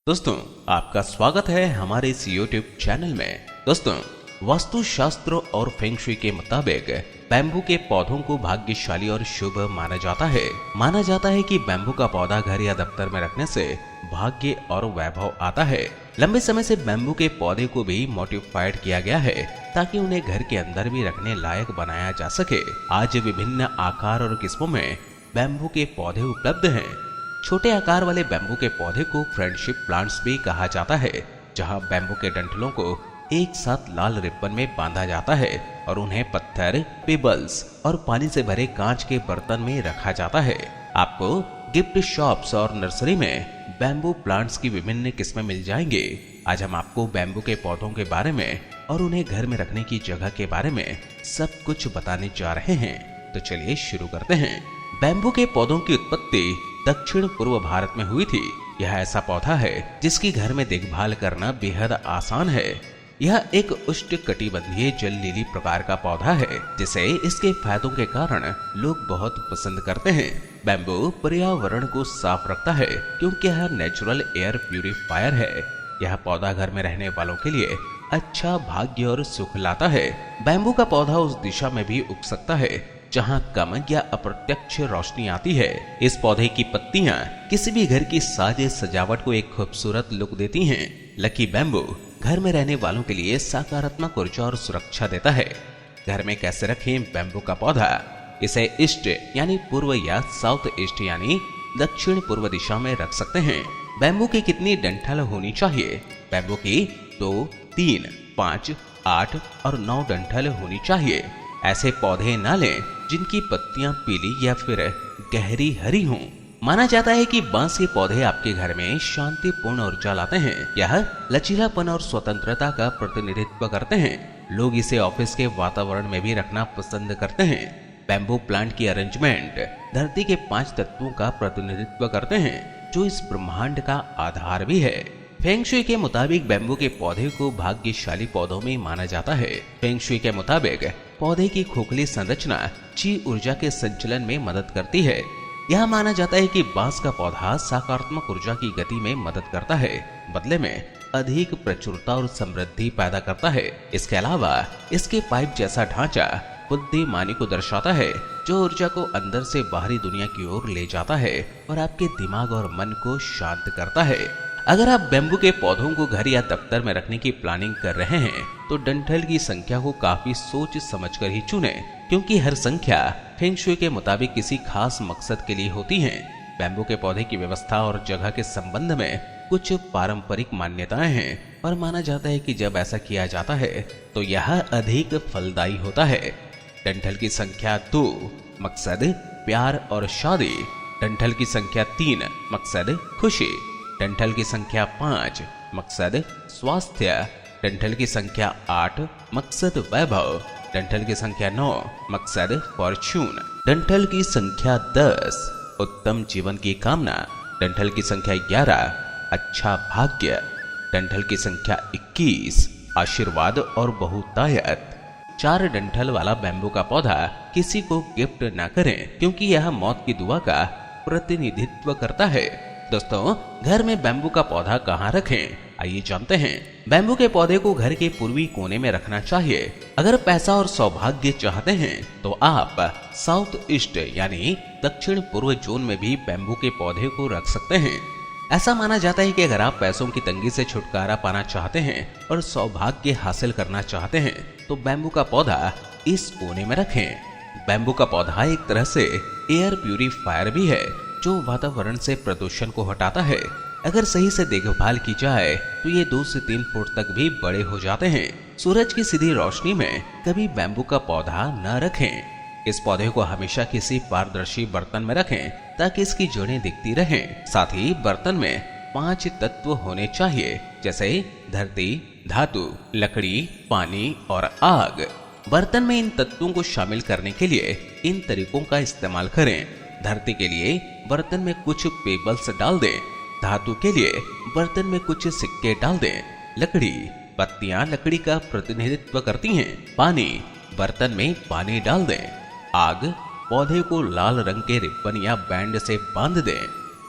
दोस्तों, आपका स्वागत है हमारे इस YouTube चैनल में। दोस्तों, वास्तु शास्त्र और फेंग शुई के मुताबिक बैम्बू के पौधों को भाग्यशाली और शुभ माना जाता है। माना जाता है कि बैम्बू का पौधा घर या दफ्तर में रखने से भाग्य और वैभव आता है। लंबे समय से बैम्बू के पौधे को भी मॉडिफाइड किया गया है ताकि उन्हें घर के अंदर भी रखने लायक बनाया जा सके। आज विभिन्न आकार और किस्मों में बैम्बू के पौधे उपलब्ध हैं। छोटे आकार वाले बैम्बू के पौधे को फ्रेंडशिप प्लांट्स भी कहा जाता है, जहां बैम्बू के डंठलों को एक साथ लाल रिबन में बांधा जाता है और उन्हें पत्थर, पेबल्स और पानी से भरे कांच के बर्तन में रखा जाता है। आपको गिफ्ट शॉप्स और नर्सरी में बैम्बू प्लांट्स की विभिन्न किस्में मिल जाएंगे। आज हम आपको बैम्बू के पौधों के बारे में और उन्हें घर में रखने की जगह के बारे में सब कुछ बताने जा रहे हैं। तो चलिए शुरू करते हैं। बैम्बू के पौधों की उत्पत्ति दक्षिण पूर्व भारत में हुई थी। यह ऐसा पौधा है जिसकी घर में देखभाल करना बेहद आसान है। यह एक उष्णकटिबंधीय जल लीली प्रकार का पौधा है जिसे इसके फायदों के कारण लोग बहुत पसंद करते हैं। बैम्बू पर्यावरण को साफ रखता है क्योंकि यह नेचुरल एयर प्यूरिफायर है। यह पौधा घर में रहने वालों के लिए अच्छा भाग्य और सुख लाता है। बैम्बू का पौधा उस दिशा में भी उग सकता है जहां कम या अप्रत्यक्ष रोशनी आती है। इस पौधे की पत्तियां किसी भी घर की साज सजावट को एक खूबसूरत लुक देती हैं। लकी बैम्बू घर में रहने वालों के लिए सकारात्मक ऊर्जा और सुरक्षा देता है। घर में कैसे रखें बैम्बू का पौधा? इसे ईस्ट यानी पूर्व या साउथ ईस्ट यानी दक्षिण पूर्व दिशा में रख सकते हैं। बैम्बू की कितनी डंठल होनी चाहिए? बैम्बू की 2, 3, 5, 8 और 9 डंठल होनी चाहिए। ऐसे पौधे न लें जिनकी पत्तियां पीली या फिर गहरी हरी हों। माना जाता है कि बांस के पौधे आपके घर में शांतिपूर्ण ऊर्जा लाते हैं। यह लचीलापन और स्वतंत्रता का प्रतिनिधित्व करते हैं। लोग इसे ऑफिस के वातावरण में भी रखना पसंद करते हैं। बैम्बू प्लांट की अरेंजमेंट धरती के 5 तत्वों का प्रतिनिधित्व करते हैं, जो इस ब्रह्मांड का आधार भी है। फेंग शुई के मुताबिक बैम्बू के पौधे को भाग्यशाली पौधों में माना जाता है। फेंग शुई के मुताबिक पौधे की खोखली संरचना ची ऊर्जा के संचलन में मदद करती है। यह माना जाता है कि बांस का पौधा सकारात्मक ऊर्जा की गति में मदद करता है, बदले में अधिक प्रचुरता और समृद्धि पैदा करता है। इसके अलावा इसके पाइप जैसा ढांचा बुद्धिमानी को दर्शाता है, जो ऊर्जा को अंदर से बाहरी दुनिया की ओर ले जाता है और आपके दिमाग और मन को शांत करता है। अगर आप बैम्बू के पौधों को घर या दफ्तर में रखने की प्लानिंग कर रहे हैं तो डंठल की संख्या को काफी सोच समझकर ही चुनें, क्योंकि हर संख्या फेंग शुई के मुताबिक किसी खास मकसद के लिए होती है। बैम्बू के पौधे की व्यवस्था और जगह के संबंध में कुछ पारंपरिक मान्यताएं हैं और माना जाता है कि जब ऐसा किया जाता है तो यह अधिक फलदायी होता है। डंठल की संख्या 2 मकसद प्यार और शादी। डंठल की संख्या 3 मकसद खुशी। डंठल की संख्या 5 मकसद स्वास्थ्य। डंठल की संख्या 8 मकसद वैभव। डंठल की संख्या 9 मकसद फॉर्च्यून। डंठल की संख्या 10 उत्तम जीवन की कामना। डंठल की संख्या 11 अच्छा भाग्य। डंठल की संख्या 21 आशीर्वाद और बहुतायत। 4 डंठल वाला बैम्बू का पौधा किसी को गिफ्ट न करें, क्योंकि यह मौत की दुआ का प्रतिनिधित्व करता है। दोस्तों, घर में बैम्बू का पौधा कहाँ रखें? आइए जानते हैं। बैम्बू के पौधे को घर के पूर्वी कोने में रखना चाहिए। अगर पैसा और सौभाग्य चाहते हैं तो आप साउथ ईस्ट यानी दक्षिण पूर्व जोन में भी बैम्बू के पौधे को रख सकते हैं। ऐसा माना जाता है कि अगर आप पैसों की तंगी से छुटकारा पाना चाहते हैं और सौभाग्य हासिल करना चाहते हैं तो बैम्बू का पौधा इस कोने में रखें। बैम्बू का पौधा एक तरह से एयर प्यूरिफायर भी है, जो वातावरण से प्रदूषण को हटाता है। अगर सही से देखभाल की जाए तो ये 2 से 3 फुट तक भी बड़े हो जाते हैं। सूरज की सीधी रोशनी में कभी बैम्बू का पौधा न रखें। इस पौधे को हमेशा किसी पारदर्शी बर्तन में रखें ताकि इसकी जड़ें दिखती रहें। साथ ही बर्तन में 5 तत्व होने चाहिए, जैसे धरती, धातु, लकड़ी, पानी और आग। बर्तन में इन तत्वों को शामिल करने के लिए इन तरीकों का इस्तेमाल करें। धरती के लिए बर्तन में कुछ पेबल्स डाल दें। धातु के लिए बर्तन में कुछ सिक्के डाल दें। लकड़ी, पत्तियां लकड़ी का प्रतिनिधित्व करती हैं। पानी, बर्तन में पानी डाल दें। आग, पौधे को लाल रंग के रिबन या बैंड से बांध दें।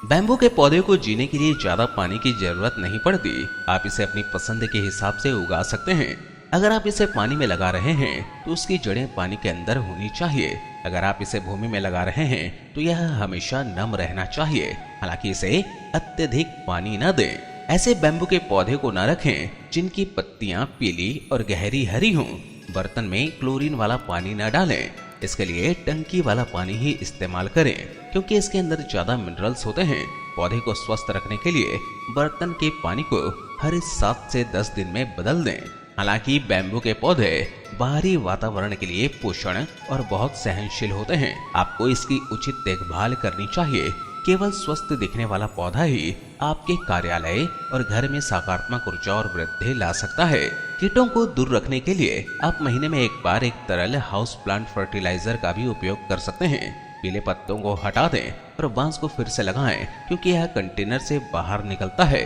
बैम्बू के पौधे को जीने के लिए ज्यादा पानी की जरूरत नहीं पड़ती। आप इसे अपनी पसंद के हिसाब से उगा सकते हैं। अगर आप इसे पानी में लगा रहे हैं तो उसकी जड़ें पानी के अंदर होनी चाहिए। अगर आप इसे भूमि में लगा रहे हैं तो यह हमेशा नम रहना चाहिए। हालांकि इसे अत्यधिक पानी न दें। ऐसे बैम्बू के पौधे को न रखें जिनकी पत्तियां पीली और गहरी हरी हों। बर्तन में क्लोरीन वाला पानी न डालें। इसके लिए टंकी वाला पानी ही इस्तेमाल करें, क्योंकि इसके अंदर ज्यादा मिनरल्स होते हैं। पौधे को स्वस्थ रखने के लिए बर्तन के पानी को हर 7 से 10 दिन में बदल दें। हालांकि बैम्बू के पौधे बाहरी वातावरण के लिए पोषण और बहुत सहनशील होते हैं। आपको इसकी उचित देखभाल करनी चाहिए। केवल स्वस्थ दिखने वाला पौधा ही आपके कार्यालय और घर में सकारात्मक ऊर्जा और वृद्धि ला सकता है। कीटों को दूर रखने के लिए आप महीने में एक बार एक तरल हाउस प्लांट फर्टिलाइजर का भी उपयोग कर सकते हैं। पीले पत्तों को हटा दें और बांस को फिर से लगाएं, क्योंकि यह कंटेनर से बाहर निकलता है।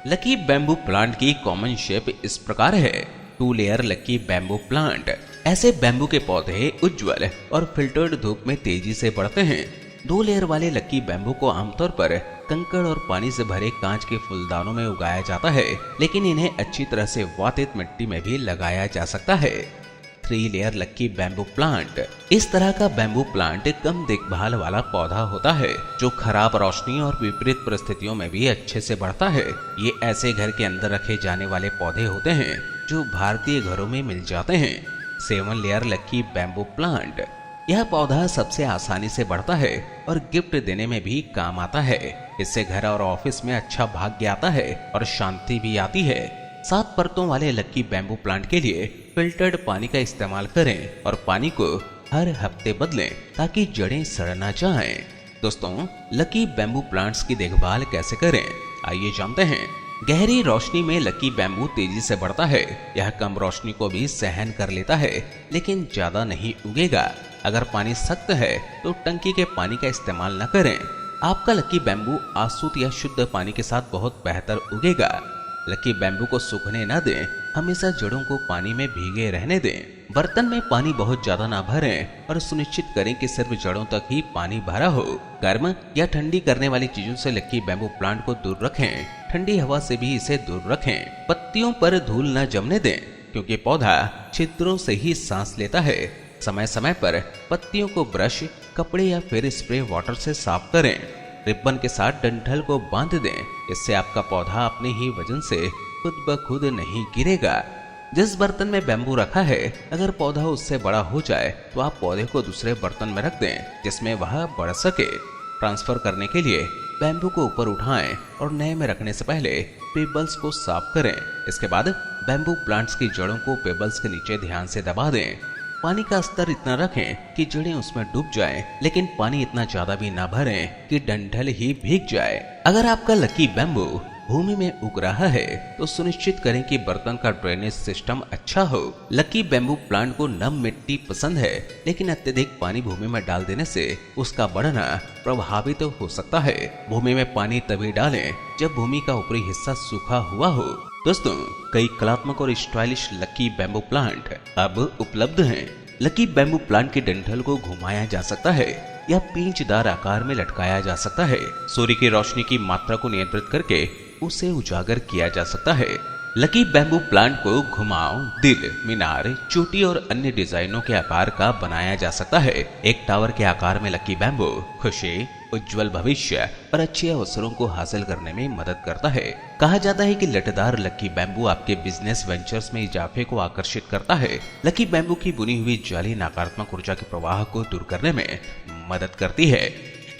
लकी बैम्बू प्लांट की कॉमन शेप इस प्रकार है। 2 लेयर लकी बैम्बू प्लांट। ऐसे बैम्बू के पौधे उज्जवल और फिल्टर्ड धूप में तेजी से बढ़ते हैं। 2 लेयर वाले लकी बैम्बू को आमतौर पर कंकड़ और पानी से भरे कांच के फूलदानों में उगाया जाता है, लेकिन इन्हें अच्छी तरह से वातित मिट्टी में भी लगाया जा सकता है। 3 लेयर लकी बैम्बू प्लांट। इस तरह का बैम्बू प्लांट कम देखभाल वाला पौधा होता है, जो खराब रोशनी और विपरीत परिस्थितियों में भी अच्छे से बढ़ता है। ये ऐसे घर के अंदर रखे जाने वाले पौधे होते हैं जो भारतीय घरों में मिल जाते हैं। 7 लेयर लकी बैम्बू प्लांट। यह पौधा सबसे आसानी से बढ़ता है और गिफ्ट देने में भी काम आता है। इससे घर और ऑफिस में अच्छा भाग्य आता है और शांति भी आती है। 7 परतों वाले लकी बैम्बू प्लांट के लिए फिल्टर्ड पानी का इस्तेमाल करें और पानी को हर हफ्ते बदलें, ताकि जड़ें सड़ ना जाएं। दोस्तों, लकी बैम्बू प्लांट्स की देखभाल कैसे करें, आइए जानते हैं। गहरी रोशनी में लकी बैम्बू तेजी से बढ़ता है। यह कम रोशनी को भी सहन कर लेता है, लेकिन ज्यादा नहीं उगेगा। अगर पानी सख्त है तो टंकी के पानी का इस्तेमाल न करें। आपका लकी बैम्बू आसूत या शुद्ध पानी के साथ बहुत बेहतर उगेगा। लकी बैम्बू को सूखने न दें। हमेशा जड़ों को पानी में भीगे रहने दें। बर्तन में पानी बहुत ज्यादा ना भरें और सुनिश्चित करें कि सिर्फ जड़ों तक ही पानी भरा हो। गर्म या ठंडी करने वाली चीजों से लकी बैम्बू प्लांट को दूर रखें। ठंडी हवा से भी इसे दूर रखें। पत्तियों पर धूल न जमने दें, क्योंकि पौधा छिद्रों से ही सांस लेता है। समय समय पर पत्तियों को ब्रश, कपड़े या फिर स्प्रे वाटर से साफ करें। रिबन के साथ डंठल को बांध दें। इससे आपका पौधा अपने ही वजन से खुद ब खुद नहीं गिरेगा। जिस बर्तन में बैम्बू रखा है, अगर पौधा उससे बड़ा हो जाए तो आप पौधे को दूसरे बर्तन में रख दें जिसमें वह बढ़ सके। ट्रांसफर करने के लिए बैम्बू को ऊपर उठाएं और नए में रखने से पहले पेबल्स को साफ करें। इसके बाद बैम्बू प्लांट्स की जड़ों को पेबल्स के नीचे ध्यान से दबा दें। पानी का स्तर इतना रखें कि जड़ें उसमें डूब जाएं, लेकिन पानी इतना ज्यादा भी ना भरें कि डंठल ही भीग जाए। अगर आपका लकी बैम्बू भूमि में उग रहा है तो सुनिश्चित करें कि बर्तन का ड्रेनेज सिस्टम अच्छा हो। लकी बैम्बू प्लांट को नम मिट्टी पसंद है, लेकिन अत्यधिक पानी भूमि में डाल देने से उसका बढ़ना प्रभावित हो सकता है। भूमि में पानी तभी डालें जब भूमि का ऊपरी हिस्सा सूखा हुआ हो। दोस्तों, कई कलात्मक और स्टाइलिश लकी बैम्बू प्लांट अब उपलब्ध हैं। लकी बैम्बू प्लांट के डंठल को घुमाया जा सकता है या पेंचदार आकार में लटकाया जा सकता है। सूर्य की रोशनी की मात्रा को नियंत्रित करके उसे उजागर किया जा सकता है। लकी बैम्बू प्लांट को घुमाव, दिल, मीनार, चोटी और अन्य डिजाइनों के आकार का बनाया जा सकता है। एक टावर के आकार में लकी बैम्बू खुशी, उज्जवल भविष्य और अच्छे अवसरों को हासिल करने में मदद करता है। कहा जाता है कि लटदार लकी बैम्बू आपके बिजनेस वेंचर्स में इजाफे को आकर्षित करता है। लकी बैम्बू की बुनी हुई जाली नकारात्मक ऊर्जा के प्रवाह को दूर करने में मदद करती है।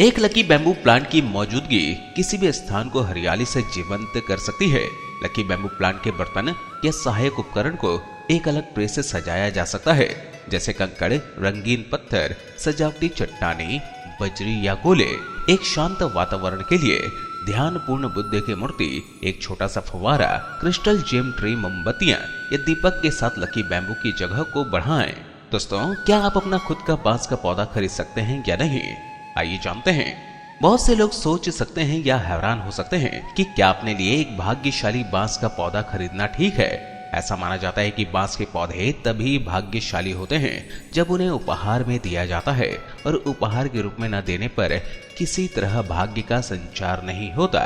एक लकी बैम्बू प्लांट की मौजूदगी किसी भी स्थान को हरियाली से जीवंत कर सकती है। लकी बैम्बू प्लांट के बर्तन या सहायक उपकरण को एक अलग ट्रे से सजाया जा सकता है, जैसे कंकड़, रंगीन पत्थर, सजावटी चट्टानी, बजरी या गोले। एक शांत वातावरण के लिए ध्यानपूर्ण बुद्ध की मूर्ति, एक छोटा सा फव्वारा, क्रिस्टल जेम ट्री, मोमबत्तियां या दीपक के साथ लकी बैम्बू की जगह को बढ़ाएं। दोस्तों, क्या आप अपना खुद का बांस का पौधा खरीद सकते हैं या नहीं, आइए जानते हैं। बहुत से लोग सोच सकते हैं या हैरान हो सकते हैं कि क्या अपने लिए एक भाग्यशाली बांस का पौधा खरीदना ठीक है। ऐसा माना जाता है कि बांस के पौधे तभी भाग्यशाली होते हैं जब उन्हें उपहार में दिया जाता है और उपहार के रूप में न देने पर किसी तरह भाग्य का संचार नहीं होता।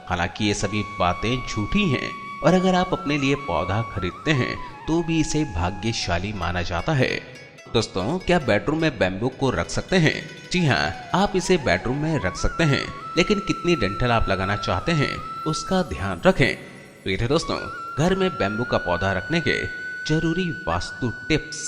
हालांकि ये सभी बातें झूठी हैं और अगर आप अपने लिए पौधा खरीदते हैं तो भी इसे भाग्यशाली माना जाता है। दोस्तों, क्या बेडरूम में बैम्बू को रख सकते हैं? जी हाँ, आप इसे बेडरूम में रख सकते हैं, लेकिन कितनी डंठल आप लगाना चाहते हैं उसका ध्यान रखें। तो ये थे दोस्तों घर में बैम्बू का पौधा रखने के जरूरी वास्तु टिप्स।